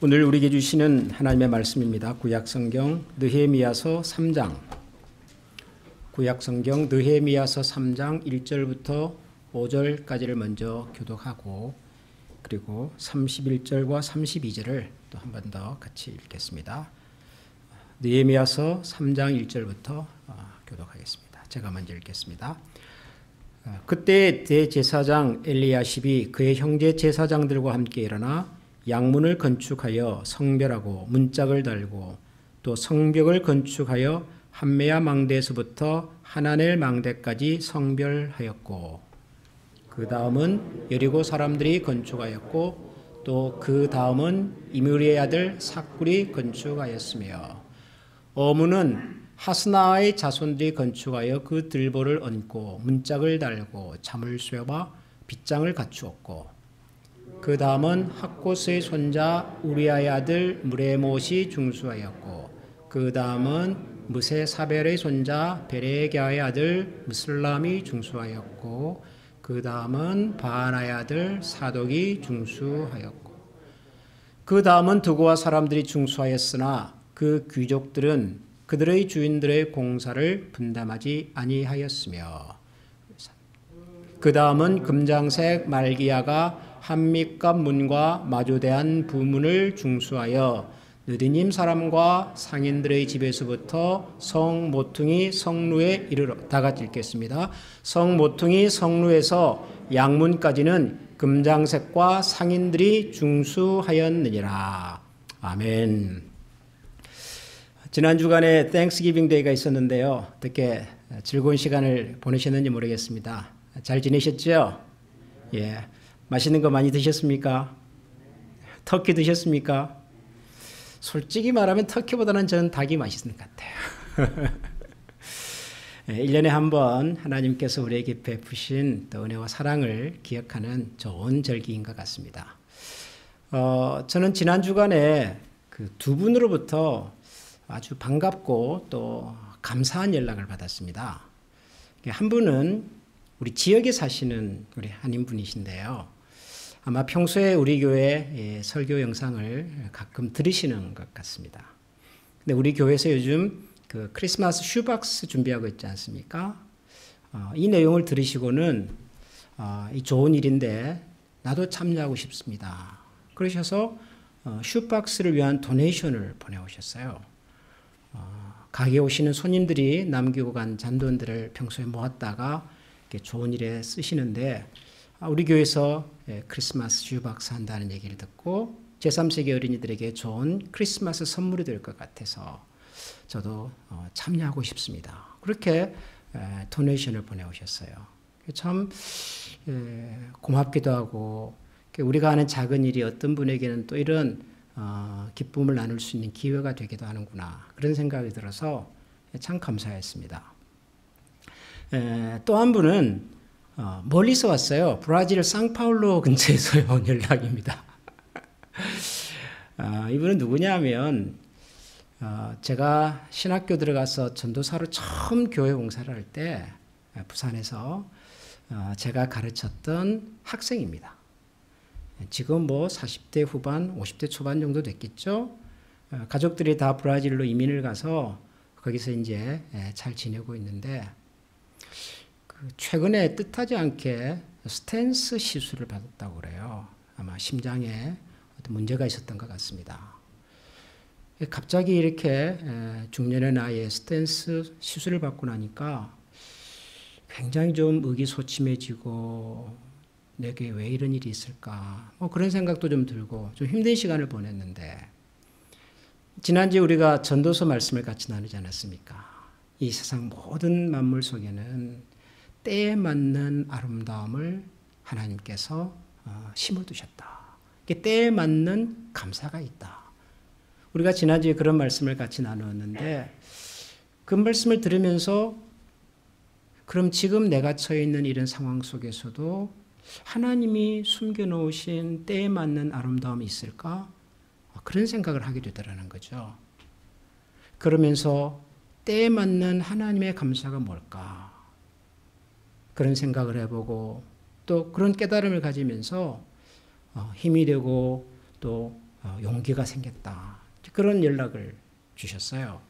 오늘 우리에게 주시는 하나님의 말씀입니다. 구약성경 느헤미야서 3장, 구약성경 느헤미야서 3장 1절부터 5절까지를 먼저 교독하고 그리고 31절과 32절을 또 한 번 더 같이 읽겠습니다. 느헤미야서 3장 1절부터 교독하겠습니다. 제가 먼저 읽겠습니다. 그때 대제사장 엘리야십이 그의 형제 제사장들과 함께 일어나 양문을 건축하여 성별하고 문짝을 달고 또 성벽을 건축하여 함메야 망대에서부터 하나넬 망대까지 성별하였고 그 다음은 여리고 사람들이 건축하였고 또 그 다음은 이므리의 아들 삭굴이 건축하였으며 어문은 하스나의 자손들이 건축하여 그 들보를 얹고 문짝을 달고 잠을 쇠와 빗장을 갖추었고 그 다음은 학고스의 손자 우리아의 아들 무레못이 중수하였고 그 다음은 무세사벨의 손자 베레갸의 아들 무슬람이 중수하였고 그 다음은 바하나의 아들 사독이 중수하였고 그 다음은 드고와 사람들이 중수하였으나 그 귀족들은 그들의 주인들의 공사를 분담하지 아니하였으며 그 다음은 금장색 말기야가 한밑갑 문과 마주대한 부문을 중수하여 느디님 사람과 상인들의 집에서부터 성 모퉁이 성루에 이르러 다 같이 읽겠습니다. 성 모퉁이 성루에서 양문까지는 금장색과 상인들이 중수하였느니라. 아멘. 지난 주간에 땡스기빙 데이가 있었는데요. 어떻게 즐거운 시간을 보내셨는지 모르겠습니다. 잘 지내셨죠? 예. 맛있는 거 많이 드셨습니까? 터키 드셨습니까? 솔직히 말하면 터키보다는 저는 닭이 맛있는 것 같아요. 1년에 한 번 하나님께서 우리에게 베푸신 또 은혜와 사랑을 기억하는 좋은 절기인 것 같습니다. 저는 지난 주간에 그 두 분으로부터 아주 반갑고 또 감사한 연락을 받았습니다. 한 분은 우리 지역에 사시는 우리 한인분이신데요. 아마 평소에 우리 교회 설교 영상을 가끔 들으시는 것 같습니다. 근데 우리 교회에서 요즘 그 크리스마스 슈박스 준비하고 있지 않습니까? 이 내용을 들으시고는 이 좋은 일인데 나도 참여하고 싶습니다. 그러셔서 슈박스를 위한 도네이션을 보내오셨어요. 가게에 오시는 손님들이 남기고 간 잔돈들을 평소에 모았다가 좋은 일에 쓰시는데 우리 교회에서 크리스마스 슈박스 한다는 얘기를 듣고 제3세기 어린이들에게 좋은 크리스마스 선물이 될 것 같아서 저도 참여하고 싶습니다. 그렇게 도네이션을 보내오셨어요. 참 고맙기도 하고 우리가 하는 작은 일이 어떤 분에게는 또 이런 기쁨을 나눌 수 있는 기회가 되기도 하는구나 그런 생각이 들어서 참 감사했습니다. 또 한 분은 멀리서 왔어요. 브라질 상파울로 근처에서 온 연락입니다. 이분은 누구냐면 제가 신학교 들어가서 전도사로 처음 교회 봉사를 할 때 부산에서 제가 가르쳤던 학생입니다. 지금 뭐 40대 후반, 50대 초반 정도 됐겠죠. 가족들이 다 브라질로 이민을 가서 거기서 이제 잘 지내고 있는데 최근에 뜻하지 않게 스탠스 시술을 받았다고 그래요. 아마 심장에 어떤 문제가 있었던 것 같습니다. 갑자기 이렇게 중년의 나이에 스탠스 시술을 받고 나니까 굉장히 좀 의기소침해지고 내게 왜 이런 일이 있을까 뭐 그런 생각도 좀 들고 좀 힘든 시간을 보냈는데 지난주에 우리가 전도서 말씀을 같이 나누지 않았습니까? 이 세상 모든 만물 속에는 때에 맞는 아름다움을 하나님께서 심어두셨다. 때에 맞는 감사가 있다. 우리가 지난주에 그런 말씀을 같이 나누었는데 그 말씀을 들으면서 그럼 지금 내가 처해 있는 이런 상황 속에서도 하나님이 숨겨놓으신 때에 맞는 아름다움이 있을까? 그런 생각을 하게 되더라는 거죠. 그러면서 때에 맞는 하나님의 감사가 뭘까? 그런 생각을 해보고 또 그런 깨달음을 가지면서 힘이 되고 또 용기가 생겼다. 그런 연락을 주셨어요.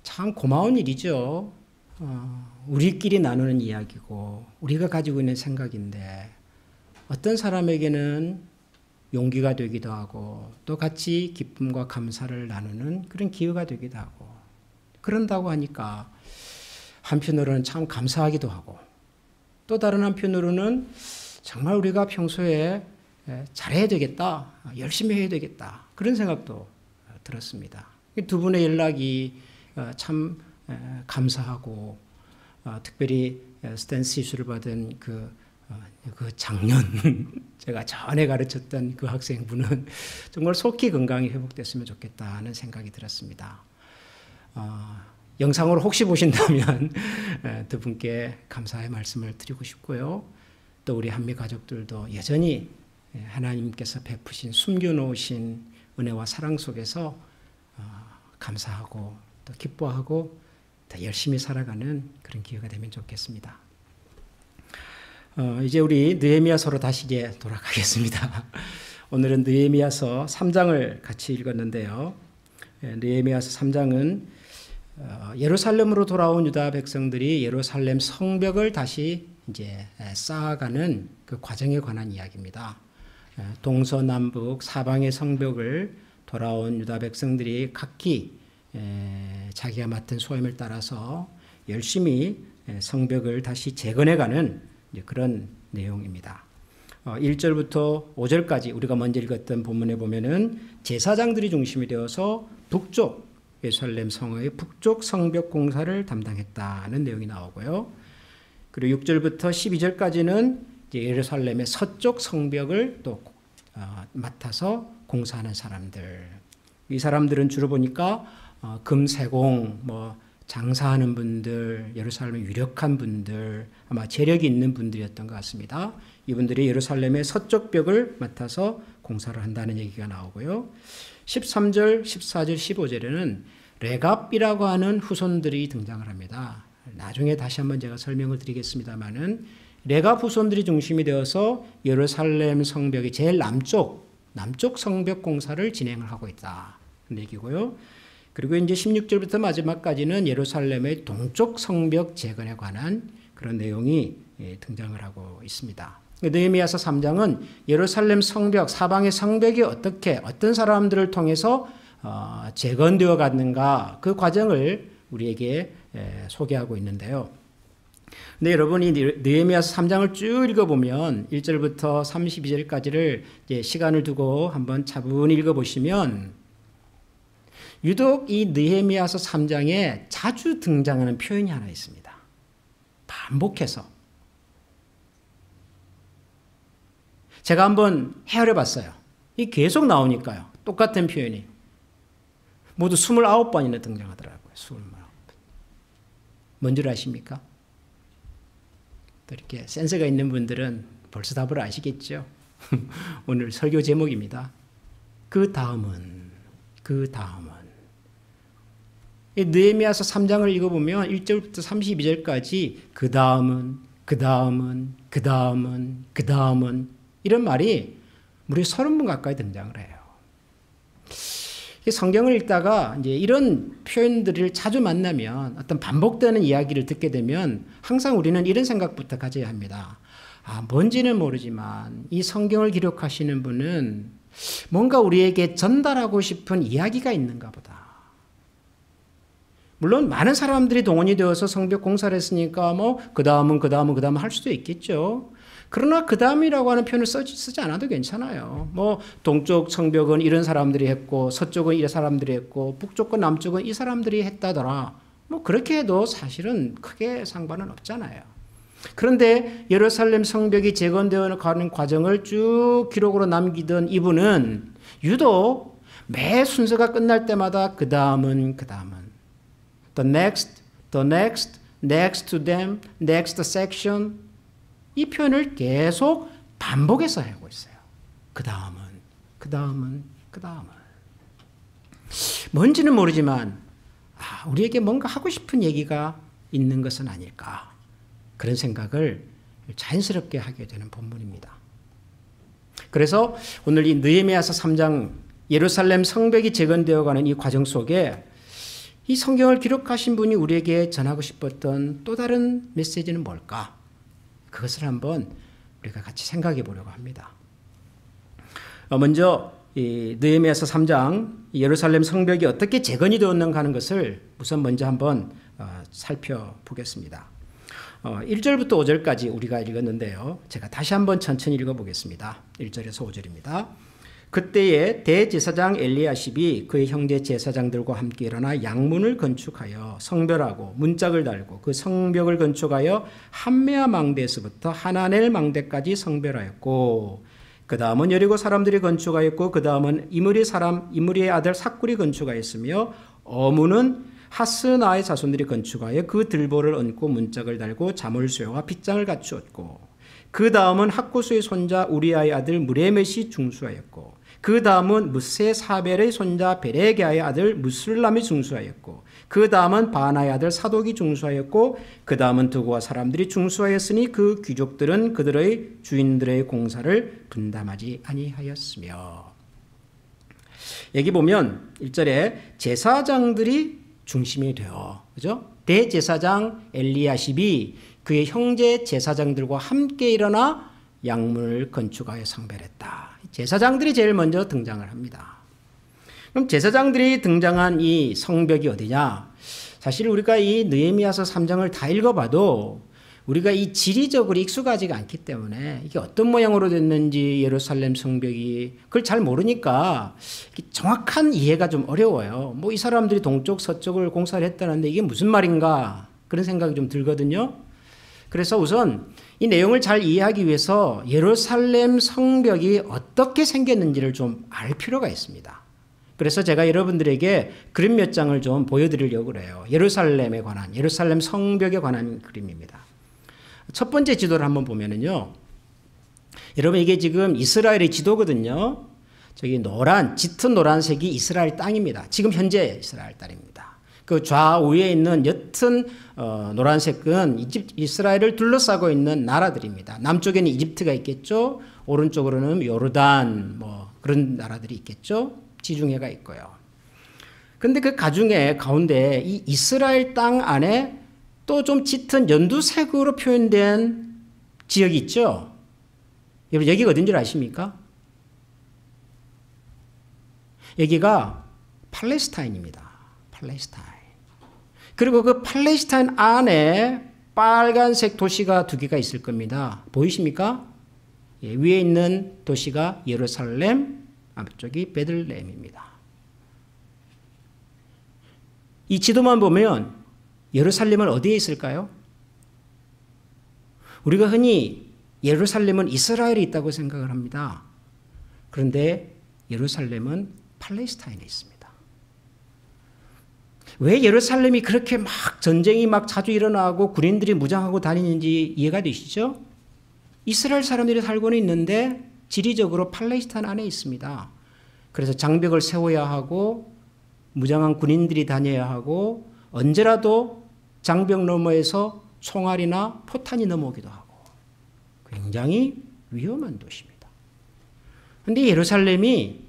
참 고마운 일이죠. 우리끼리 나누는 이야기고 우리가 가지고 있는 생각인데 어떤 사람에게는 용기가 되기도 하고 또 같이 기쁨과 감사를 나누는 그런 기회가 되기도 하고 그런다고 하니까 한편으로는 참 감사하기도 하고 또 다른 한편으로는 정말 우리가 평소에 잘해야 되겠다, 열심히 해야 되겠다 그런 생각도 들었습니다. 두 분의 연락이 참 감사하고 특별히 스탠스 시술을 받은 그 작년 제가 전에 가르쳤던 그 학생분은 정말 속히 건강이 회복됐으면 좋겠다는 생각이 들었습니다. 영상으로 혹시 보신다면 두 분께 감사의 말씀을 드리고 싶고요. 또 우리 한미 가족들도 여전히 하나님께서 베푸신 숨겨놓으신 은혜와 사랑 속에서 감사하고 또 기뻐하고 더 열심히 살아가는 그런 기회가 되면 좋겠습니다. 이제 우리 느헤미야서로 다시 이제 돌아가겠습니다. 오늘은 느헤미야서 3장을 같이 읽었는데요. 느헤미야서 3장은 예루살렘으로 돌아온 유다 백성들이 예루살렘 성벽을 다시 이제 쌓아가는 그 과정에 관한 이야기입니다. 동서남북 사방의 성벽을 돌아온 유다 백성들이 각기 자기가 맡은 소임을 따라서 열심히 성벽을 다시 재건해가는 그런 내용입니다. 1절부터 5절까지 우리가 먼저 읽었던 본문에 보면은 제사장들이 중심이 되어서 북쪽 예루살렘 성의 북쪽 성벽 공사를 담당했다는 내용이 나오고요. 그리고 6절부터 12절까지는 예루살렘의 서쪽 성벽을 또 맡아서 공사하는 사람들. 이 사람들은 주로 보니까 금세공, 장사하는 분들, 예루살렘의 유력한 분들, 아마 재력이 있는 분들이었던 것 같습니다. 이분들이 예루살렘의 서쪽 벽을 맡아서 공사를 한다는 얘기가 나오고요. 13절, 14절, 15절에는 레갑이라고 하는 후손들이 등장을 합니다. 나중에 다시 한번 제가 설명을 드리겠습니다만은 레갑 후손들이 중심이 되어서 예루살렘 성벽의 제일 남쪽 성벽 공사를 진행을 하고 있다. 그 얘기고요. 그리고 이제 16절부터 마지막까지는 예루살렘의 동쪽 성벽 재건에 관한 그런 내용이 등장을 하고 있습니다. 느헤미야서 3장은 예루살렘 성벽, 사방의 성벽이 어떤 사람들을 통해서 재건되어 갔는가 그 과정을 우리에게 소개하고 있는데요. 근데 여러분이 느헤미야서 3장을 쭉 읽어보면 1절부터 32절까지를 시간을 두고 한번 차분히 읽어보시면 유독 이 느헤미야서 3장에 자주 등장하는 표현이 하나 있습니다. 반복해서. 제가 한번 헤아려 봤어요. 이 계속 나오니까요. 똑같은 표현이. 모두 29번이나 등장하더라고요. 29번. 뭔 줄 아십니까? 또 이렇게 센스가 있는 분들은 벌써 답을 아시겠죠? 오늘 설교 제목입니다. 그 다음은. 느헤미야서 3장을 읽어보면 1절부터 32절까지 그 다음은 이런 말이 무려 30번 가까이 등장을 해요. 성경을 읽다가 이제 이런 표현들을 자주 만나면 어떤 반복되는 이야기를 듣게 되면 항상 우리는 이런 생각부터 가져야 합니다. 뭔지는 모르지만 이 성경을 기록하시는 분은 뭔가 우리에게 전달하고 싶은 이야기가 있는가 보다. 물론 많은 사람들이 동원이 되어서 성벽 공사를 했으니까 그 다음은 할 수도 있겠죠. 그러나 그 다음이라고 하는 표현을 쓰지 않아도 괜찮아요. 동쪽 성벽은 이런 사람들이 했고 서쪽은 이런 사람들이 했고 북쪽과 남쪽은 이 사람들이 했다더라. 그렇게 해도 사실은 크게 상관은 없잖아요. 그런데 예루살렘 성벽이 재건되어 가는 과정을 쭉 기록으로 남기던 이분은 유독 매 순서가 끝날 때마다 그 다음은 the next to them, next section 이 표현을 계속 반복해서 하고 있어요. 그 다음은 뭔지는 모르지만 우리에게 뭔가 하고 싶은 얘기가 있는 것은 아닐까 그런 생각을 자연스럽게 하게 되는 본문입니다. 그래서 오늘 이 느헤미야서 3장 예루살렘 성벽이 재건되어가는 이 과정 속에 이 성경을 기록하신 분이 우리에게 전하고 싶었던 또 다른 메시지는 뭘까? 그것을 한번 우리가 같이 생각해 보려고 합니다. 먼저 이 느헤미야서 3장 예루살렘 성벽이 어떻게 재건이 되었는가 하는 것을 우선 먼저 한번 살펴보겠습니다. 1절부터 5절까지 우리가 읽었는데요. 제가 다시 한번 천천히 읽어보겠습니다. 1절에서 5절입니다. 그때에 대제사장 엘리야십이 그의 형제 제사장들과 함께 일어나 양문을 건축하여 성별하고 문짝을 달고 그 성벽을 건축하여 함메아 망대에서부터 하나넬 망대까지 성별하였고 그 다음은 여리고 사람들이 건축하였고 그 다음은 이므리의 아들 삭굴이 건축하였으며 어무는 하스나의 자손들이 건축하여 그 들보를 얹고 문짝을 달고 자물쇠와 빗장을 갖추었고 그 다음은 학구수의 손자 우리아의 아들 무레멧이 중수하였고 그 다음은 무세 사벨의 손자 베레게아의 아들 무술람이 중수하였고 그 다음은 바나의 아들 사독이 중수하였고 그 다음은 두고와 사람들이 중수하였으니 그 귀족들은 그들의 주인들의 공사를 분담하지 아니하였으며. 여기 보면 1절에 제사장들이 중심이 되어, 그죠? 대제사장 엘리야십이 그의 형제 제사장들과 함께 일어나 양문을 건축하여 성별했다. 제사장들이 제일 먼저 등장을 합니다. 그럼 제사장들이 등장한 이 성벽이 어디냐? 사실 우리가 이 느헤미야서 3장을 다 읽어봐도 우리가 이 지리적으로 익숙하지가 않기 때문에 이게 어떤 모양으로 됐는지 예루살렘 성벽이 그걸 잘 모르니까 정확한 이해가 좀 어려워요. 뭐 이 사람들이 동쪽 서쪽을 공사를 했다는데 이게 무슨 말인가 그런 생각이 좀 들거든요. 그래서 우선 이 내용을 잘 이해하기 위해서 예루살렘 성벽이 어떻게 생겼는지를 좀 알 필요가 있습니다. 그래서 제가 여러분들에게 그림 몇 장을 좀 보여드리려고 그래요. 예루살렘에 관한, 예루살렘 성벽에 관한 그림입니다. 첫 번째 지도를 한번 보면은요. 여러분 이게 지금 이스라엘의 지도거든요. 저기 짙은 노란색이 이스라엘 땅입니다. 지금 현재 이스라엘 땅입니다. 그 좌우에 있는 옅은 노란색은 이스라엘을 둘러싸고 있는 나라들입니다. 남쪽에는 이집트가 있겠죠. 오른쪽으로는 요르단 뭐 그런 나라들이 있겠죠. 지중해가 있고요. 그런데 그 가운데 이 이스라엘 땅 안에 또 좀 짙은 연두색으로 표현된 지역이 있죠. 여러분 여기가 어딘지 아십니까? 여기가 팔레스타인입니다. 팔레스타인. 그리고 그 팔레스타인 안에 빨간색 도시가 두 개가 있을 겁니다. 보이십니까? 예, 위에 있는 도시가 예루살렘, 앞쪽이 베들레헴입니다. 이 지도만 보면 예루살렘은 어디에 있을까요? 우리가 흔히 예루살렘은 이스라엘에 있다고 생각을 합니다. 그런데 예루살렘은 팔레스타인에 있습니다. 왜 예루살렘이 그렇게 막 전쟁이 막 자주 일어나고 군인들이 무장하고 다니는지 이해가 되시죠? 이스라엘 사람들이 살고는 있는데 지리적으로 팔레스타인 안에 있습니다. 그래서 장벽을 세워야 하고 무장한 군인들이 다녀야 하고 언제라도 장벽 너머에서 총알이나 포탄이 넘어오기도 하고 굉장히 위험한 도시입니다. 그런데 예루살렘이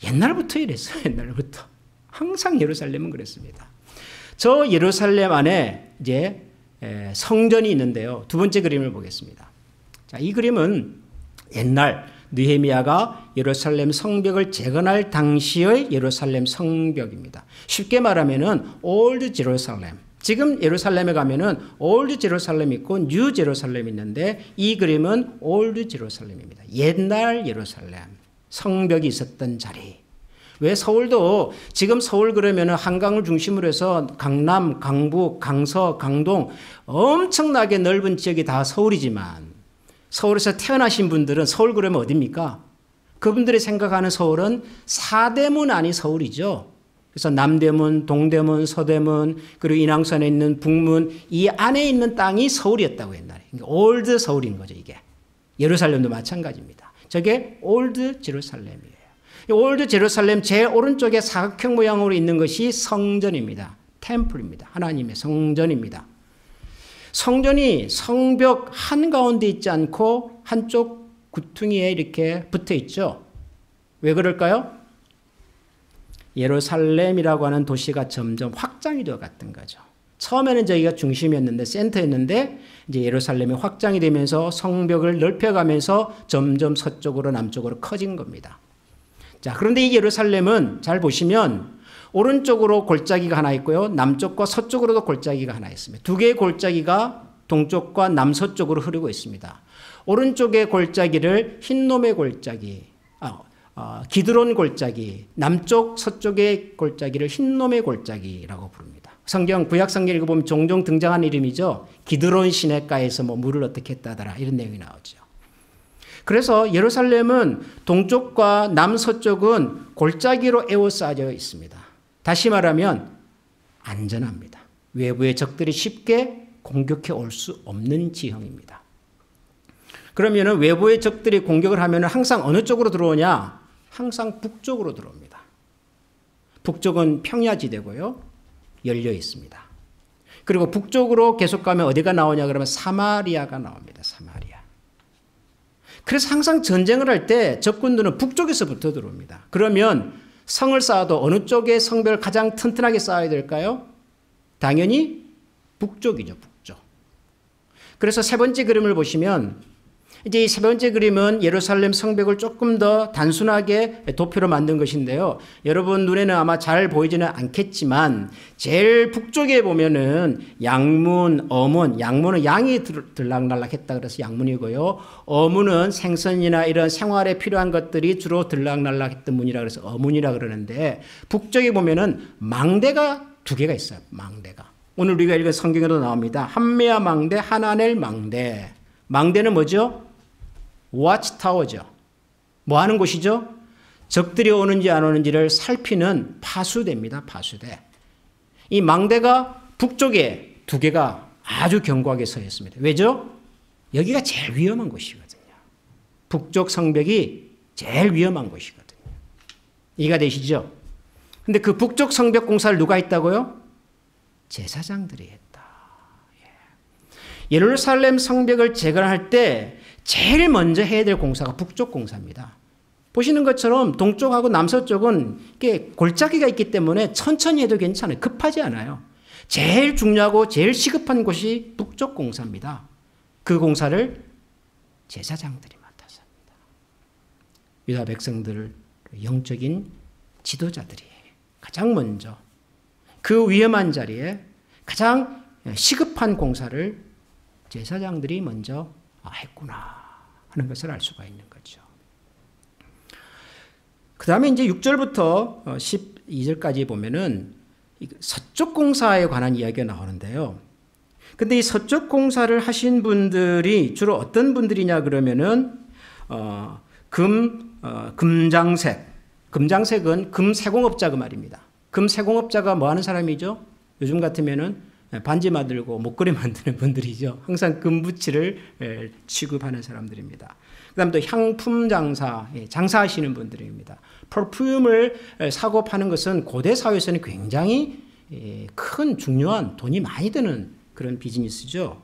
옛날부터 이랬어요. 옛날부터. 항상 예루살렘은 그랬습니다. 저 예루살렘 안에 이제 성전이 있는데요. 두 번째 그림을 보겠습니다. 자, 이 그림은 옛날 느헤미야가 예루살렘 성벽을 재건할 당시의 예루살렘 성벽입니다. 쉽게 말하면은 올드 제루살렘. 지금 예루살렘에 가면은 올드 제루살렘 있고 뉴 제루살렘 있는데 이 그림은 올드 제루살렘입니다. 옛날 예루살렘 성벽이 있었던 자리. 왜 서울도 지금 서울 그러면은 한강을 중심으로 해서 강남, 강북, 강서, 강동 엄청나게 넓은 지역이 다 서울이지만 서울에서 태어나신 분들은 서울 그러면 어디입니까? 그분들이 생각하는 서울은 사대문 안이 서울이죠. 그래서 남대문, 동대문, 서대문, 그리고 인왕산에 있는 북문 이 안에 있는 땅이 서울이었다고 옛날에. 올드 서울인 거죠 이게. 예루살렘도 마찬가지입니다. 저게 올드 제루살렘이에요. 올드 제루살렘 제일 오른쪽에 사각형 모양으로 있는 것이 성전입니다. 템플입니다. 하나님의 성전입니다. 성전이 성벽 한가운데 있지 않고 한쪽 구퉁이에 이렇게 붙어 있죠. 왜 그럴까요? 예루살렘이라고 하는 도시가 점점 확장이 되어 갔던 거죠. 처음에는 저희가 중심이었는데 센터였는데 이제 예루살렘이 확장이 되면서 성벽을 넓혀가면서 점점 서쪽으로 남쪽으로 커진 겁니다. 자, 그런데 이 예루살렘은 잘 보시면 오른쪽으로 골짜기가 하나 있고요. 남쪽과 서쪽으로도 골짜기가 하나 있습니다. 두 개의 골짜기가 동쪽과 남서쪽으로 흐르고 있습니다. 오른쪽의 골짜기를 흰놈의 골짜기, 기드론 골짜기, 남쪽 서쪽의 골짜기를 흰놈의 골짜기라고 부릅니다. 성경 구약 성경 읽어보면 종종 등장하는 이름이죠. 기드론 시냇가에서 뭐 물을 어떻게 했다더라 이런 내용이 나오죠. 그래서 예루살렘은 동쪽과 남서쪽은 골짜기로 에워싸여 있습니다. 다시 말하면 안전합니다. 외부의 적들이 쉽게 공격해 올 수 없는 지형입니다. 그러면 외부의 적들이 공격을 하면 항상 어느 쪽으로 들어오냐? 항상 북쪽으로 들어옵니다. 북쪽은 평야지대고요. 열려 있습니다. 그리고 북쪽으로 계속 가면 어디가 나오냐 그러면 사마리아가 나옵니다. 사마리아. 그래서 항상 전쟁을 할 때 적군들은 북쪽에서부터 들어옵니다. 그러면 성을 쌓아도 어느 쪽에 성벽을 가장 튼튼하게 쌓아야 될까요? 당연히 북쪽이죠. 북쪽. 그래서 세 번째 그림을 보시면 이제 이 세 번째 그림은 예루살렘 성벽을 조금 더 단순하게 도표로 만든 것인데요. 여러분 눈에는 아마 잘 보이지는 않겠지만 제일 북쪽에 보면은 양문, 어문, 양문은 양이 들락날락했다 그래서 양문이고요. 어문은 생선이나 이런 생활에 필요한 것들이 주로 들락날락했던 문이라 그래서 어문이라 그러는데 북쪽에 보면은 망대가 두 개가 있어요. 망대가. 오늘 우리가 읽은 성경에도 나옵니다. 한메아 망대, 하나넬 망대. 망대는 뭐죠? 워치타워죠. 뭐 하는 곳이죠? 적들이 오는지 안 오는지를 살피는 파수대입니다. 파수대. 이 망대가 북쪽에 두 개가 아주 견고하게 서 있습니다. 왜죠? 여기가 제일 위험한 곳이거든요. 북쪽 성벽이 제일 위험한 곳이거든요. 이해가 되시죠? 근데 그 북쪽 성벽 공사를 누가 했다고요? 제사장들이 했다. 예루살렘 성벽을 재건할 때 제일 먼저 해야 될 공사가 북쪽 공사입니다. 보시는 것처럼 동쪽하고 남서쪽은 이게 골짜기가 있기 때문에 천천히 해도 괜찮아요. 급하지 않아요. 제일 중요하고 제일 시급한 곳이 북쪽 공사입니다. 그 공사를 제사장들이 맡아서 합니다. 유다 백성들 영적인 지도자들이 가장 먼저 그 위험한 자리에 가장 시급한 공사를 제사장들이 먼저 했구나 하는 것을 알 수가 있는 거죠. 그 다음에 이제 6절부터 12절까지 보면은 서쪽 공사에 관한 이야기가 나오는데요. 근데 이 서쪽 공사를 하신 분들이 주로 어떤 분들이냐 그러면은 금장색. 금장색은 금세공업자 그 말입니다. 금세공업자가 뭐 하는 사람이죠? 요즘 같으면은 반지 만들고 목걸이 만드는 분들이죠. 항상 금붙이를 취급하는 사람들입니다. 그 다음 또 향품 장사, 장사하시는 분들입니다. 퍼퓸을 사고 파는 것은 고대 사회에서는 굉장히 큰 중요한 돈이 많이 드는 그런 비즈니스죠.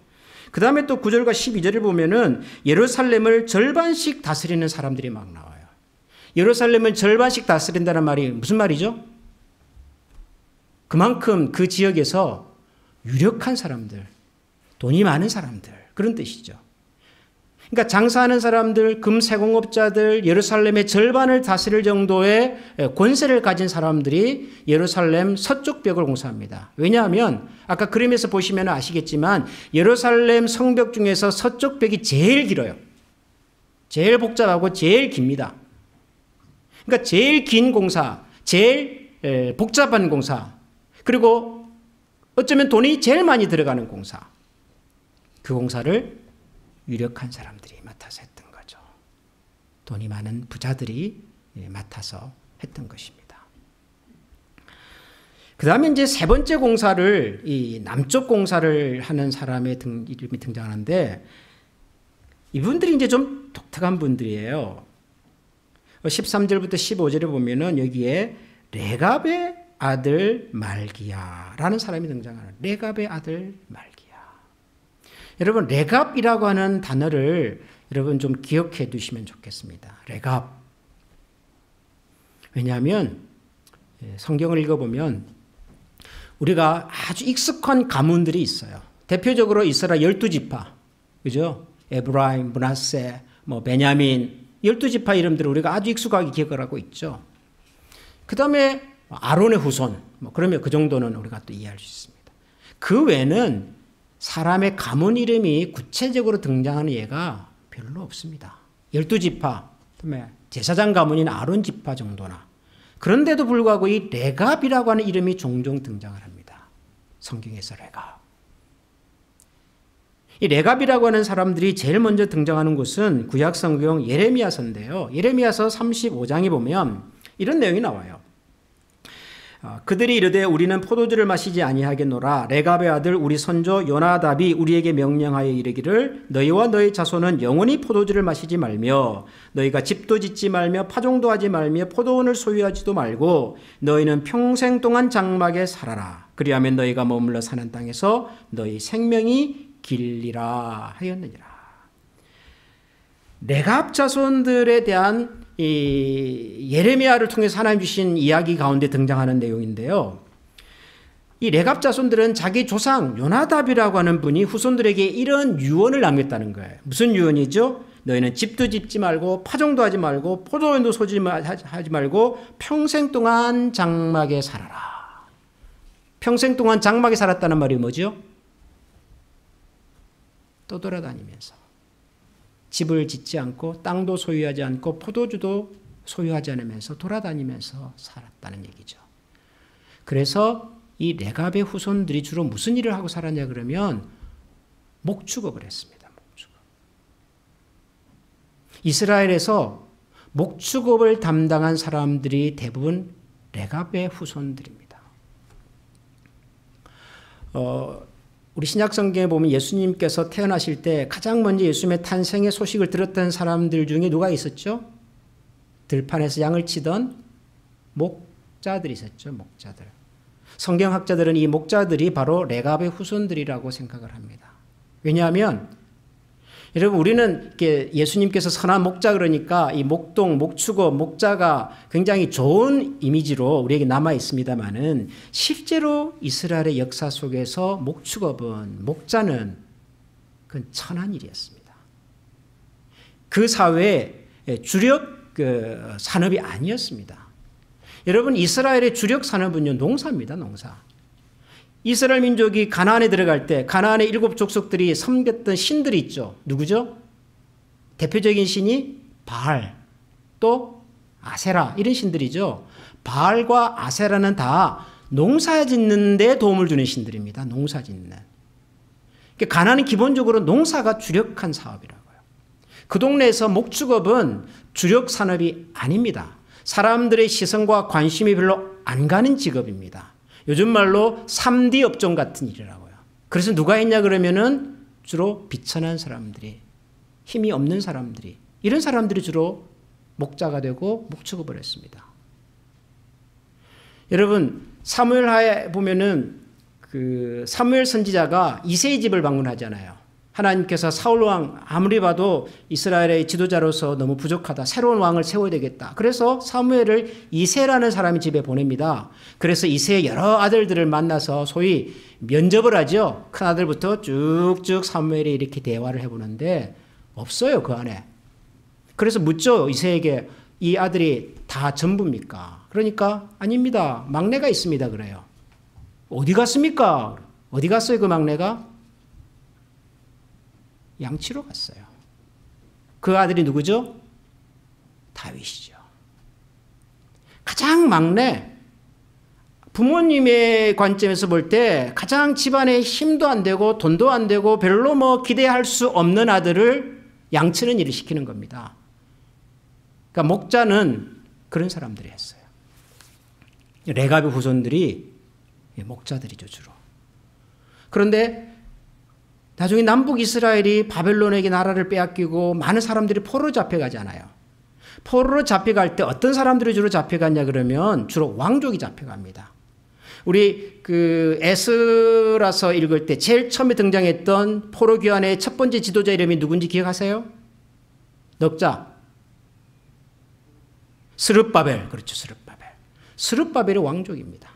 그 다음에 또 9절과 12절을 보면은 예루살렘을 절반씩 다스리는 사람들이 막 나와요. 예루살렘을 절반씩 다스린다는 말이 무슨 말이죠? 그만큼 그 지역에서 유력한 사람들, 돈이 많은 사람들 그런 뜻이죠. 그러니까 장사하는 사람들, 금세공업자들, 예루살렘의 절반을 다스릴 정도의 권세를 가진 사람들이 예루살렘 서쪽 벽을 공사합니다. 왜냐하면 아까 그림에서 보시면 아시겠지만 예루살렘 성벽 중에서 서쪽 벽이 제일 길어요. 제일 복잡하고 제일 깁니다. 그러니까 제일 긴 공사, 제일 복잡한 공사, 그리고 어쩌면 돈이 제일 많이 들어가는 공사. 그 공사를 유력한 사람들이 맡아서 했던 거죠. 돈이 많은 부자들이 맡아서 했던 것입니다. 그 다음에 이제 세 번째 공사를, 이 남쪽 공사를 하는 사람의 이름이 등장하는데 이분들이 이제 좀 독특한 분들이에요. 13절부터 15절에 보면은 여기에 레갑의 아들 말기야라는 사람이 등장하는 레갑의 아들 말기야. 여러분 레갑이라고 하는 단어를 여러분 좀 기억해 두시면 좋겠습니다. 레갑. 왜냐하면 성경을 읽어보면 우리가 아주 익숙한 가문들이 있어요. 대표적으로 이스라엘 12지파, 그죠? 에브라임, 므낫세, 베냐민, 12지파 이름들을 우리가 아주 익숙하게 기억을 하고 있죠. 그 다음에 아론의 후손, 그러면 그 정도는 우리가 또 이해할 수 있습니다. 그 외에는 사람의 가문 이름이 구체적으로 등장하는 예가 별로 없습니다. 12지파, 그다음에 제사장 가문인 아론 지파 정도나. 그런데도 불구하고 이 레갑이라고 하는 이름이 종종 등장을 합니다. 성경에서 레갑. 이 레갑이라고 하는 사람들이 제일 먼저 등장하는 곳은 구약 성경 예레미야서인데요. 예레미야서 35장에 보면 이런 내용이 나와요. 그들이 이르되 우리는 포도주를 마시지 아니하겠노라. 레갑의 아들 우리 선조 요나답이 우리에게 명령하여 이르기를 너희와 너희 자손은 영원히 포도주를 마시지 말며 너희가 집도 짓지 말며 파종도 하지 말며 포도원을 소유하지도 말고 너희는 평생 동안 장막에 살아라. 그리하면 너희가 머물러 사는 땅에서 너희 생명이 길리라 하였느니라. 레갑 자손들에 대한 이 예레미야를 통해서 하나님 주신 이야기 가운데 등장하는 내용인데요. 이 레갑 자손들은 자기 조상 요나답이라고 하는 분이 후손들에게 이런 유언을 남겼다는 거예요. 무슨 유언이죠? 너희는 집도 짓지 말고 파종도 하지 말고 포도원도 소지하지 말고 평생 동안 장막에 살아라. 평생 동안 장막에 살았다는 말이 뭐죠? 떠돌아다니면서 집을 짓지 않고 땅도 소유하지 않고 포도주도 소유하지 않으면서 돌아다니면서 살았다는 얘기죠. 그래서 이 레갑의 후손들이 주로 무슨 일을 하고 살았냐 그러면 목축업을 했습니다. 목축업. 이스라엘에서 목축업을 담당한 사람들이 대부분 레갑의 후손들입니다. 우리 신약성경에 보면 예수님께서 태어나실 때 가장 먼저 예수님의 탄생의 소식을 들었던 사람들 중에 누가 있었죠? 들판에서 양을 치던 목자들이 있었죠. 목자들. 성경학자들은 이 목자들이 바로 레갑의 후손들이라고 생각을 합니다. 왜냐하면 여러분 우리는 예수님께서 선한 목자 그러니까 이 목동, 목축업, 목자가 굉장히 좋은 이미지로 우리에게 남아 있습니다만은 실제로 이스라엘의 역사 속에서 목축업은 목자는 그건 천한 일이었습니다. 그 사회의 주력 산업이 아니었습니다. 여러분 이스라엘의 주력 산업은요 농사입니다. 농사. 이스라엘 민족이 가나안에 들어갈 때 가나안의 7 족속들이 섬겼던 신들이 있죠. 누구죠? 대표적인 신이 바알, 또 아세라 이런 신들이죠. 바알과 아세라는 다 농사 짓는 데 도움을 주는 신들입니다. 농사 짓는. 가나안은 기본적으로 농사가 주력한 사업이라고요. 그 동네에서 목축업은 주력 산업이 아닙니다. 사람들의 시선과 관심이 별로 안 가는 직업입니다. 요즘 말로 3D 업종 같은 일이라고요. 그래서 누가 했냐 그러면은 주로 비천한 사람들이, 힘이 없는 사람들이, 이런 사람들이 주로 목자가 되고 목축업을 했습니다. 여러분 사무엘하에 보면은 사무엘 선지자가 이새의 집을 방문하잖아요. 하나님께서 사울 왕 아무리 봐도 이스라엘의 지도자로서 너무 부족하다. 새로운 왕을 세워야 되겠다. 그래서 사무엘을 이새라는 사람이 집에 보냅니다. 그래서 이새의 여러 아들들을 만나서 소위 면접을 하죠. 큰 아들부터 쭉쭉 사무엘이 이렇게 대화를 해보는데 없어요. 그 안에. 그래서 묻죠. 이새에게 이 아들이 다 전부입니까? 그러니까 아닙니다. 막내가 있습니다. 그래요. 어디 갔습니까? 어디 갔어요? 그 막내가? 양치로 갔어요. 그 아들이 누구죠? 다윗이죠. 가장 막내, 부모님의 관점에서 볼 때 가장 집안에 힘도 안 되고 돈도 안 되고 별로 기대할 수 없는 아들을 양치는 일을 시키는 겁니다. 그러니까 목자는 그런 사람들이 했어요. 레갑의 후손들이 목자들이죠, 주로. 그런데 나중에 남북 이스라엘이 바벨론에게 나라를 빼앗기고 많은 사람들이 포로로 잡혀가잖아요. 포로로 잡혀갈 때 어떤 사람들이 주로 잡혀갔냐 그러면 주로 왕족이 잡혀갑니다. 우리 에스라서 읽을 때 제일 처음에 등장했던 포로 귀환의 첫 번째 지도자 이름이 누군지 기억하세요? 넉자. 스룹바벨. 그렇죠. 스룹바벨. 스룹바벨이 왕족입니다.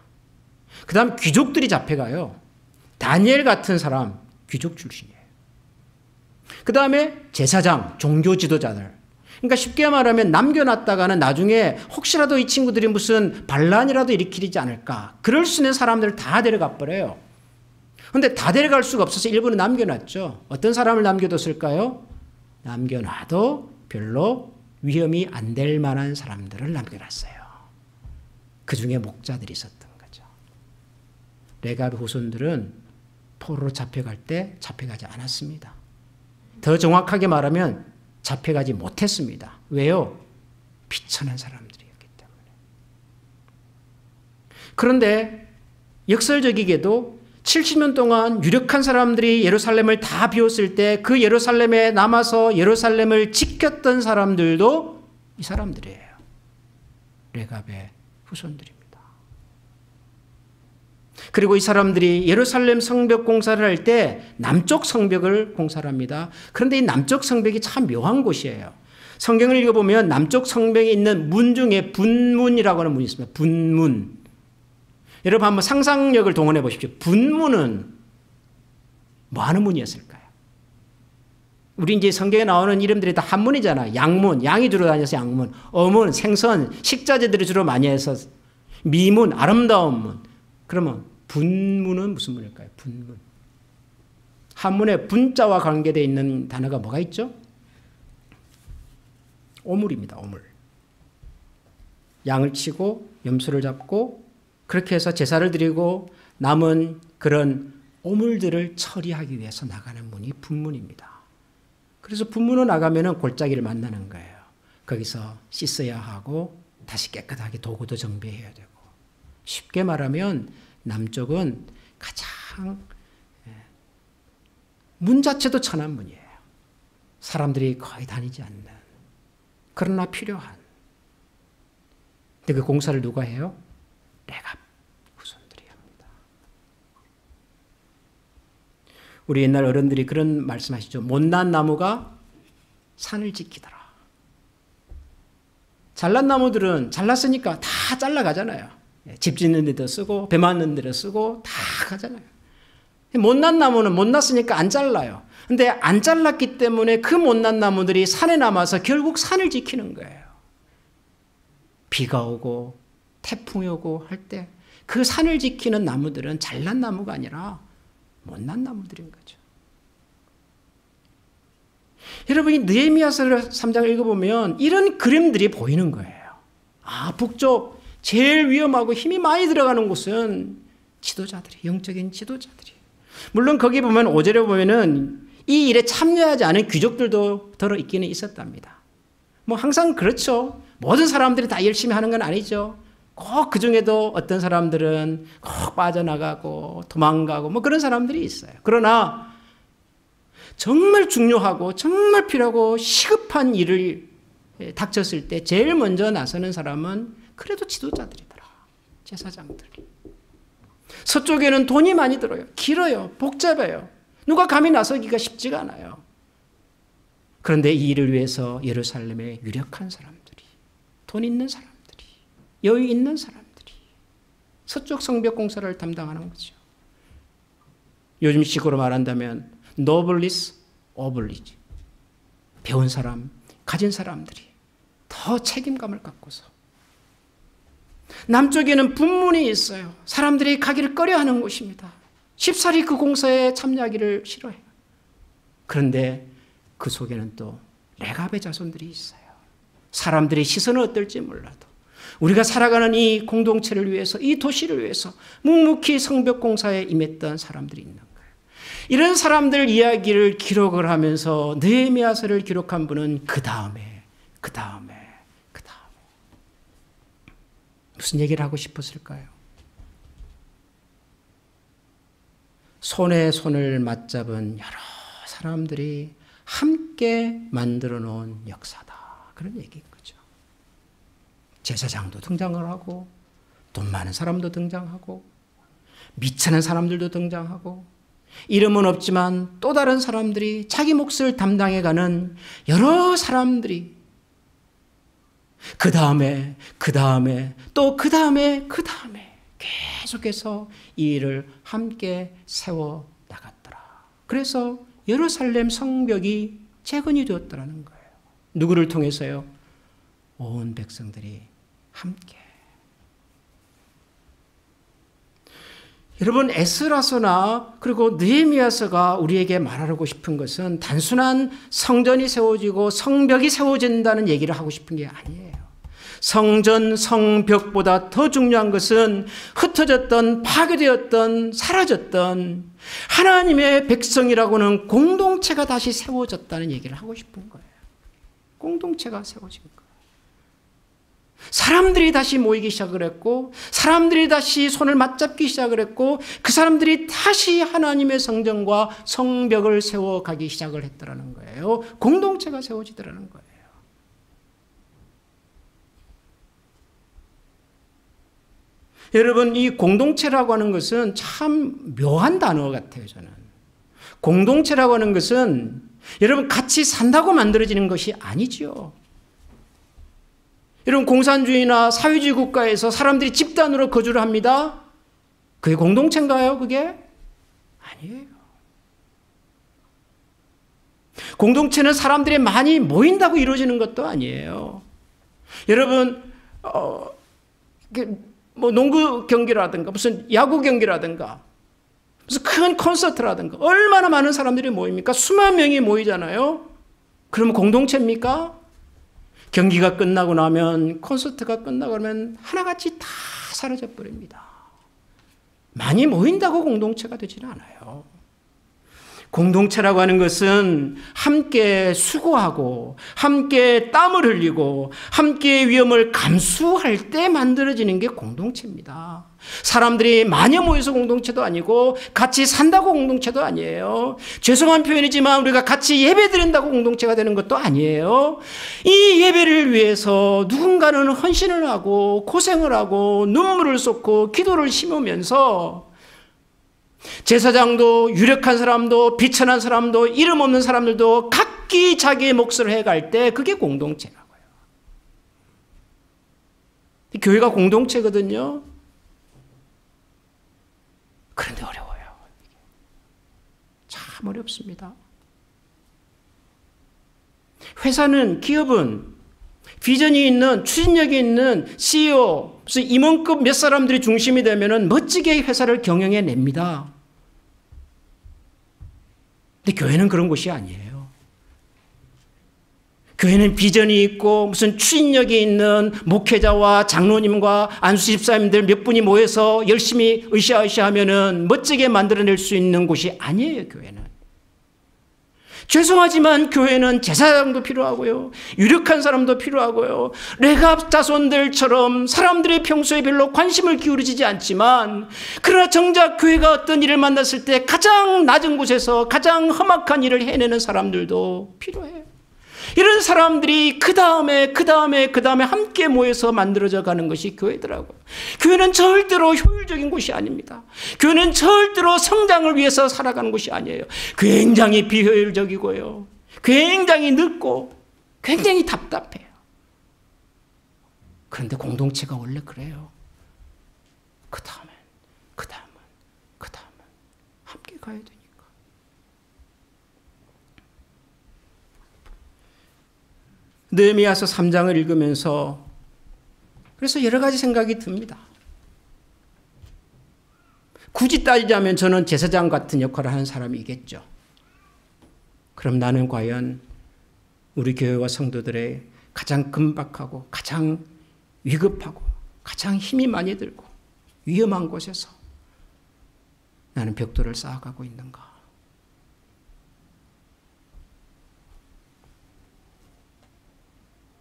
그 다음 귀족들이 잡혀가요. 다니엘 같은 사람 귀족 출신이에요. 그 다음에 제사장, 종교 지도자들. 그러니까 쉽게 말하면 남겨놨다가는 나중에 혹시라도 이 친구들이 무슨 반란이라도 일으키지 않을까. 그럴 수 있는 사람들을 다 데려가 버려요. 그런데 다 데려갈 수가 없어서 일부는 남겨놨죠. 어떤 사람을 남겨뒀을까요? 남겨놔도 별로 위험이 안 될 만한 사람들을 남겨놨어요. 그 중에 목자들이 있었던 거죠. 레갑의 후손들은 포로로 잡혀갈 때 잡혀가지 않았습니다. 더 정확하게 말하면 잡혀가지 못했습니다. 왜요? 비천한 사람들이었기 때문에. 그런데 역설적이게도 70년 동안 유력한 사람들이 예루살렘을 다 비웠을 때 그 예루살렘에 남아서 예루살렘을 지켰던 사람들도 이 사람들이에요. 레갑의 후손들입니다. 그리고 이 사람들이 예루살렘 성벽 공사를 할 때 남쪽 성벽을 공사를 합니다. 그런데 이 남쪽 성벽이 참 묘한 곳이에요. 성경을 읽어보면 남쪽 성벽에 있는 문 중에 분문이라고 하는 문이 있습니다. 분문. 여러분 한번 상상력을 동원해 보십시오. 분문은 뭐 하는 문이었을까요? 우리 이제 성경에 나오는 이름들이 다 한문이잖아요. 양문, 양이 주로 다녀서 양문. 어문, 생선, 식자재들이 주로 많이 해서 미문, 아름다운 문. 그러면 분문은 무슨 문일까요? 분문. 한문에 분자와 관계되어 있는 단어가 뭐가 있죠? 오물입니다. 오물. 양을 치고 염소를 잡고 그렇게 해서 제사를 드리고 남은 그런 오물들을 처리하기 위해서 나가는 문이 분문입니다. 그래서 분문으로 나가면은 골짜기를 만나는 거예요. 거기서 씻어야 하고 다시 깨끗하게 도구도 정비해야 되고. 쉽게 말하면 남쪽은 가장 문 자체도 천한 문이에요. 사람들이 거의 다니지 않는. 그러나 필요한. 근데 그 공사를 누가 해요? 레갑 후손들이 합니다. 우리 옛날 어른들이 그런 말씀하시죠. 못난 나무가 산을 지키더라. 잘난 나무들은 잘났으니까 다 잘라가잖아요. 집 짓는 데도 쓰고 배 맞는 데도 쓰고 다 가잖아요. 못난 나무는 못났으니까 안 잘라요. 근데 안 잘랐기 때문에 그 못난 나무들이 산에 남아서 결국 산을 지키는 거예요. 비가 오고 태풍이 오고 할 때 그 산을 지키는 나무들은 잘난 나무가 아니라 못난 나무들인 거죠. 여러분이 느헤미야서 3장을 읽어보면 이런 그림들이 보이는 거예요. 아, 북쪽 제일 위험하고 힘이 많이 들어가는 곳은 지도자들이, 영적인 지도자들이. 물론 거기 보면 5절에 보면은 이 일에 참여하지 않은 귀족들도 들어있기는 있었답니다. 뭐 항상 그렇죠. 모든 사람들이 다 열심히 하는 건 아니죠. 꼭 그 중에도 어떤 사람들은 꼭 빠져나가고 도망가고 뭐 그런 사람들이 있어요. 그러나 정말 중요하고 정말 필요하고 시급한 일을 닥쳤을 때 제일 먼저 나서는 사람은 그래도 지도자들이더라. 제사장들이. 서쪽에는 돈이 많이 들어요. 길어요. 복잡해요. 누가 감히 나서기가 쉽지가 않아요. 그런데 이 일을 위해서 예루살렘에 유력한 사람들이, 돈 있는 사람들이, 여유 있는 사람들이 서쪽 성벽 공사를 담당하는 거죠. 요즘 식으로 말한다면 노블리스 오블리지. 배운 사람, 가진 사람들이 더 책임감을 갖고서. 남쪽에는 분문이 있어요. 사람들이 가기를 꺼려하는 곳입니다. 쉽사리 그 공사에 참여하기를 싫어해요. 그런데 그 속에는 또 레갑의 자손들이 있어요. 사람들의 시선은 어떨지 몰라도 우리가 살아가는 이 공동체를 위해서, 이 도시를 위해서 묵묵히 성벽 공사에 임했던 사람들이 있는 거예요. 이런 사람들 이야기를 기록을 하면서 느헤미야서를 기록한 분은 그 다음에 무슨 얘기를 하고 싶었을까요? 손에 손을 맞잡은 여러 사람들이 함께 만들어 놓은 역사다. 그런 얘기인 거죠. 제사장도 등장을 하고 돈 많은 사람도 등장하고 미치는 사람들도 등장하고 이름은 없지만 또 다른 사람들이 자기 몫을 담당해가는 여러 사람들이 그 다음에 또 그 다음에 계속해서 이 일을 함께 세워 나갔더라. 그래서 예루살렘 성벽이 재건이 되었더라는 거예요. 누구를 통해서요? 온 백성들이 함께. 여러분, 에스라서나 그리고 느헤미야서가 우리에게 말하고 싶은 것은 단순한 성전이 세워지고 성벽이 세워진다는 얘기를 하고 싶은 게 아니에요. 성전, 성벽보다 더 중요한 것은 흩어졌던, 파괴되었던, 사라졌던 하나님의 백성이라고는 공동체가 다시 세워졌다는 얘기를 하고 싶은 거예요. 공동체가 세워진 거예요. 사람들이 다시 모이기 시작을 했고, 사람들이 다시 손을 맞잡기 시작을 했고, 그 사람들이 다시 하나님의 성전과 성벽을 세워가기 시작을 했더라는 거예요. 공동체가 세워지더라는 거예요. 여러분, 이 공동체라고 하는 것은 참 묘한 단어 같아요, 저는. 공동체라고 하는 것은 여러분 같이 산다고 만들어지는 것이 아니죠. 여러분, 공산주의나 사회주의 국가에서 사람들이 집단으로 거주를 합니다. 그게 공동체인가요, 그게? 아니에요. 공동체는 사람들이 많이 모인다고 이루어지는 것도 아니에요. 여러분, 뭐 농구 경기라든가 무슨 야구 경기라든가 무슨 큰 콘서트라든가 얼마나 많은 사람들이 모입니까? 수만 명이 모이잖아요. 그러면 공동체입니까? 경기가 끝나고 나면, 콘서트가 끝나고 나면 하나같이 다 사라져 버립니다. 많이 모인다고 공동체가 되지는 않아요. 공동체라고 하는 것은 함께 수고하고 함께 땀을 흘리고 함께 위험을 감수할 때 만들어지는 게 공동체입니다. 사람들이 많이 모여서 공동체도 아니고 같이 산다고 공동체도 아니에요. 죄송한 표현이지만 우리가 같이 예배 드린다고 공동체가 되는 것도 아니에요. 이 예배를 위해서 누군가는 헌신을 하고 고생을 하고 눈물을 쏟고 기도를 심으면서 제사장도 유력한 사람도 비천한 사람도 이름 없는 사람들도 각기 자기의 몫을 해갈 때 그게 공동체라고요. 교회가 공동체거든요. 그런데 어려워요. 참 어렵습니다. 회사는, 기업은 비전이 있는, 추진력이 있는 CEO, 무슨 임원급 몇 사람들이 중심이 되면은 멋지게 회사를 경영해냅니다. 근데 교회는 그런 곳이 아니에요. 교회는 비전이 있고 무슨 추진력이 있는 목회자와 장로님과 안수 집사님들 몇 분이 모여서 열심히 으쌰으쌰 하면은 멋지게 만들어낼 수 있는 곳이 아니에요, 교회는. 죄송하지만 교회는 제사장도 필요하고요. 유력한 사람도 필요하고요. 레갑 자손들처럼 사람들이 평소에 별로 관심을 기울이지 않지만 그러나 정작 교회가 어떤 일을 만났을 때 가장 낮은 곳에서 가장 험악한 일을 해내는 사람들도 필요해요. 이런 사람들이 그 다음에 함께 모여서 만들어져 가는 것이 교회더라고요. 교회는 절대로 효율적인 곳이 아닙니다. 교회는 절대로 성장을 위해서 살아가는 곳이 아니에요. 굉장히 비효율적이고요. 굉장히 늦고 굉장히 답답해요. 그런데 공동체가 원래 그래요. 그 다음은 함께 가야 되니까. 느헤미야서 3장을 읽으면서 그래서 여러 가지 생각이 듭니다. 굳이 따지자면 저는 제사장 같은 역할을 하는 사람이겠죠. 그럼 나는 과연 우리 교회와 성도들의 가장 긴박하고 가장 위급하고 가장 힘이 많이 들고 위험한 곳에서 나는 벽돌을 쌓아가고 있는가?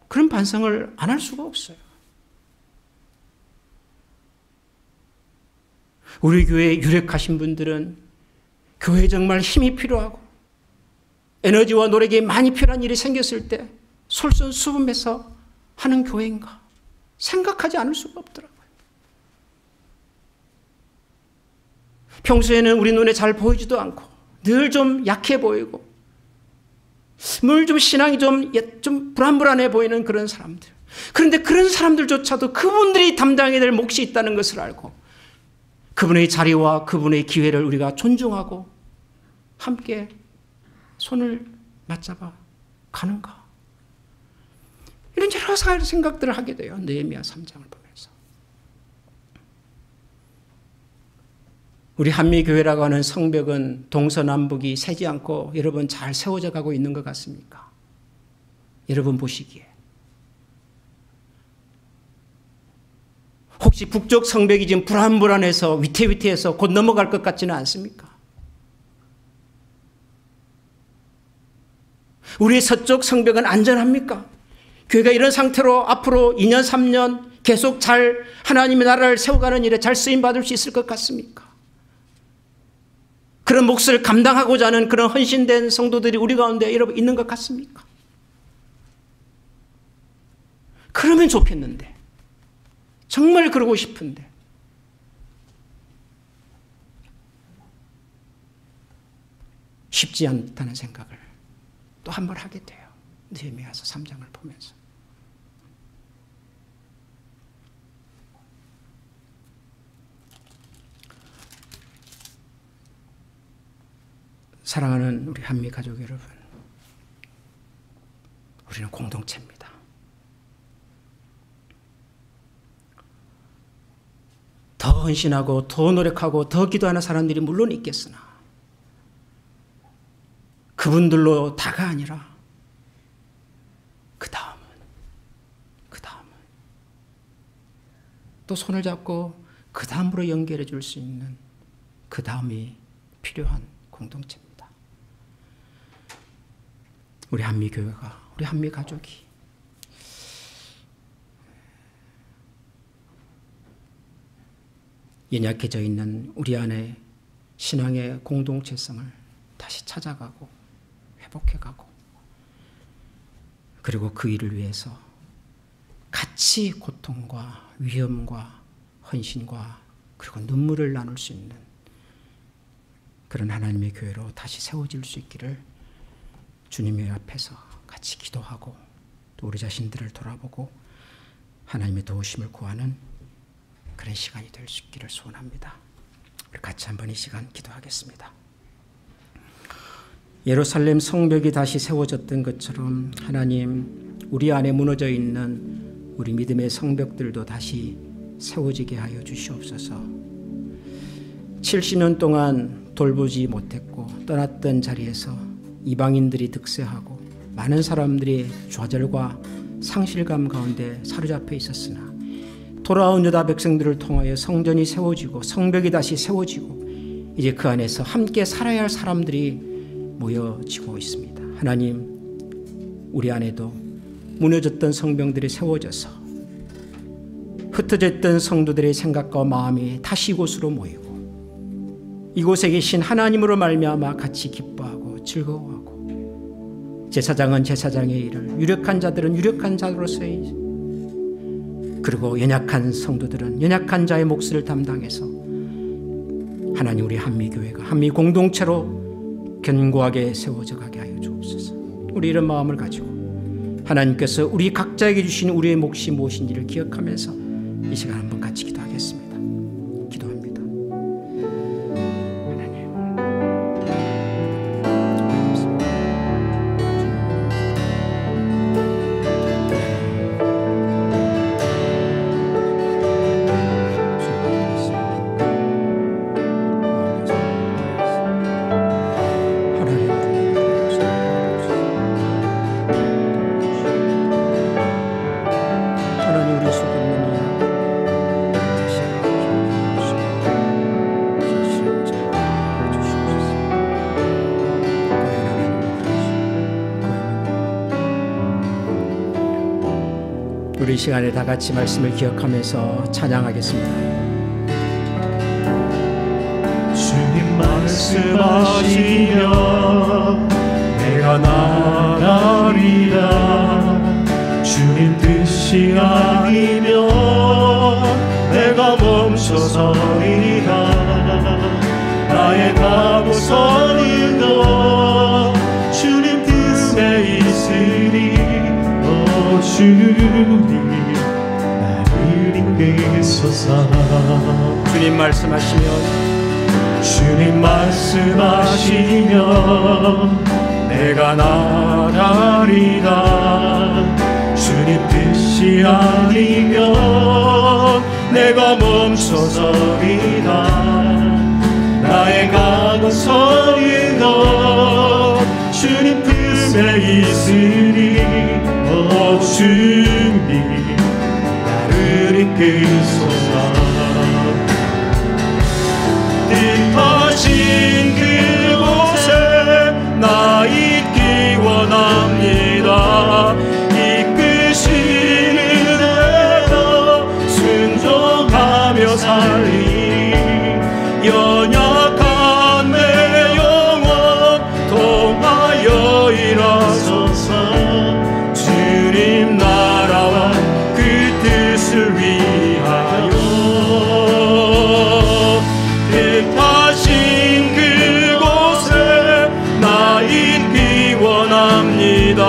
그런 반성을 안 할 수가 없어요. 우리 교회에 유력하신 분들은 교회에 정말 힘이 필요하고 에너지와 노력이 많이 필요한 일이 생겼을 때 솔선수범해서 하는 교회인가 생각하지 않을 수가 없더라고요. 평소에는 우리 눈에 잘 보이지도 않고 늘 좀 약해 보이고 늘 좀 신앙이 좀 불안불안해 보이는 그런 사람들. 그런데 그런 사람들조차도 그분들이 담당해야 될 몫이 있다는 것을 알고 그분의 자리와 그분의 기회를 우리가 존중하고 함께 손을 맞잡아 가는가. 이런 여러 가지 생각들을 하게 돼요. 느헤미야 3장을 보면서. 우리 한미교회라고 하는 성벽은 동서남북이 새지 않고 여러분 잘 세워져 가고 있는 것 같습니까? 여러분 보시기에. 혹시 북쪽 성벽이 지금 불안불안해서 위태위태해서 곧 넘어갈 것 같지는 않습니까? 우리 서쪽 성벽은 안전합니까? 교회가 이런 상태로 앞으로 2년, 3년 계속 잘 하나님의 나라를 세워가는 일에 잘 쓰임받을 수 있을 것 같습니까? 그런 몫을 감당하고자 하는 그런 헌신된 성도들이 우리 가운데 여러분 있는 것 같습니까? 그러면 좋겠는데. 정말 그러고 싶은데. 쉽지 않다는 생각을 또 한 번 하게 돼요. 느헤미야서 3장을 보면서. 사랑하는 우리 한미 가족 여러분, 우리는 공동체입니다. 더 헌신하고 더 노력하고 더 기도하는 사람들이 물론 있겠으나 그분들로 다가 아니라 그 다음은 또 손을 잡고 그 다음으로 연결해 줄 수 있는 그 다음이 필요한 공동체입니다. 우리 한미교회가, 우리 한미가족이 연약해져 있는 우리 안에 신앙의 공동체성을 다시 찾아가고 회복해가고 그리고 그 일을 위해서 같이 고통과 위험과 헌신과 그리고 눈물을 나눌 수 있는 그런 하나님의 교회로 다시 세워질 수 있기를 주님의 앞에서 같이 기도하고 또 우리 자신들을 돌아보고 하나님의 도우심을 구하는 그런 시간이 될 수 있기를 소원합니다. 우리 같이 한번 이 시간 기도하겠습니다. 예루살렘 성벽이 다시 세워졌던 것처럼 하나님, 우리 안에 무너져 있는 우리 믿음의 성벽들도 다시 세워지게 하여 주시옵소서. 70년 동안 돌보지 못했고 떠났던 자리에서 이방인들이 득세하고 많은 사람들이 좌절과 상실감 가운데 사로잡혀 있었으나 돌아온 유다 백성들을 통하여 성전이 세워지고 성벽이 다시 세워지고 이제 그 안에서 함께 살아야 할 사람들이 모여지고 있습니다. 하나님, 우리 안에도 무너졌던 성벽들이 세워져서 흩어져 있던 성도들의 생각과 마음이 다시 이곳으로 모이고 이곳에 계신 하나님으로 말미암아 같이 기뻐하고 즐거워하고 제사장은 제사장의 일을, 유력한 자들은 유력한 자로서의, 그리고 연약한 성도들은 연약한 자의 몫을 담당해서 하나님, 우리 한미교회가 한미 공동체로 견고하게 세워져 가게 하여 주옵소서. 우리 이런 마음을 가지고 하나님께서 우리 각자에게 주신 우리의 몫이 무엇인지를 기억하면서 이 시간 한번 같이 기도하겠습니다. 기도합니다. 하나님, 우리 시간에 다 같이 말씀을 기억하면서 찬양하겠습니다. 주님 말씀하시면 내가 나가리라. 주님 뜻이 아니면 내가 멈춰서리라. 나의 가고서는 너 주님 뜻에 있으리. 주님 나를 이끄소서. 주님 말씀하시면 내가 나가리다. 주님 뜻이 아니면 내가 멈춰서리다. 나의 가고서는 너 주님 뜻에 있으리. 주님 나를 이끄소서. 뜻하신 그곳에 나 있기 원합니다. 이끄시는 대로 순종하며 살리. 연약한 내 영혼 통하여 일하소서. 주님 나라와 그 뜻을 위하여 뜻하신 그곳에 나 있기 원합니다.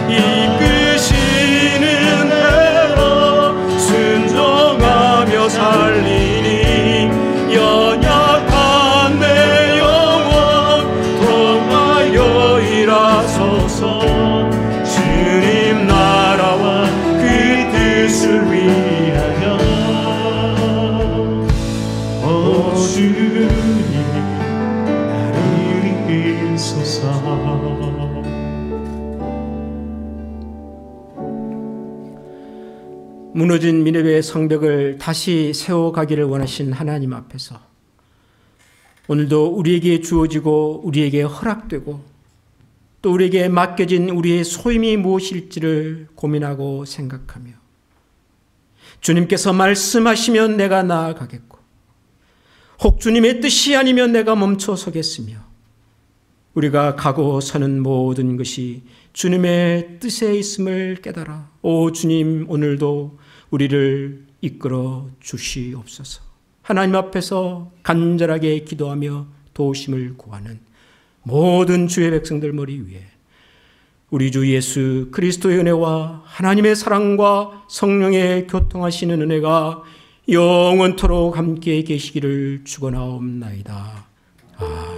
이끄시는 대로 순종하며 살리니. 연약한 내 영혼 통하여 일하소서. 주님 나라와 그 뜻을 위하여 주님 나를 이끄소서. 무너진 니느웨의 성벽을 다시 세워가기를 원하신 하나님 앞에서 오늘도 우리에게 주어지고 우리에게 허락되고 또 우리에게 맡겨진 우리의 소임이 무엇일지를 고민하고 생각하며 주님께서 말씀하시면 내가 나아가겠고 혹 주님의 뜻이 아니면 내가 멈춰 서겠으며 우리가 가고 서는 모든 것이 주님의 뜻에 있음을 깨달아 오 주님 오늘도 우리를 이끌어 주시옵소서. 하나님 앞에서 간절하게 기도하며 도우심을 구하는 모든 주의 백성들 머리 위에 우리 주 예수 그리스도의 은혜와 하나님의 사랑과 성령의 교통하시는 은혜가 영원토록 함께 계시기를 축원하옵나이다. 아멘.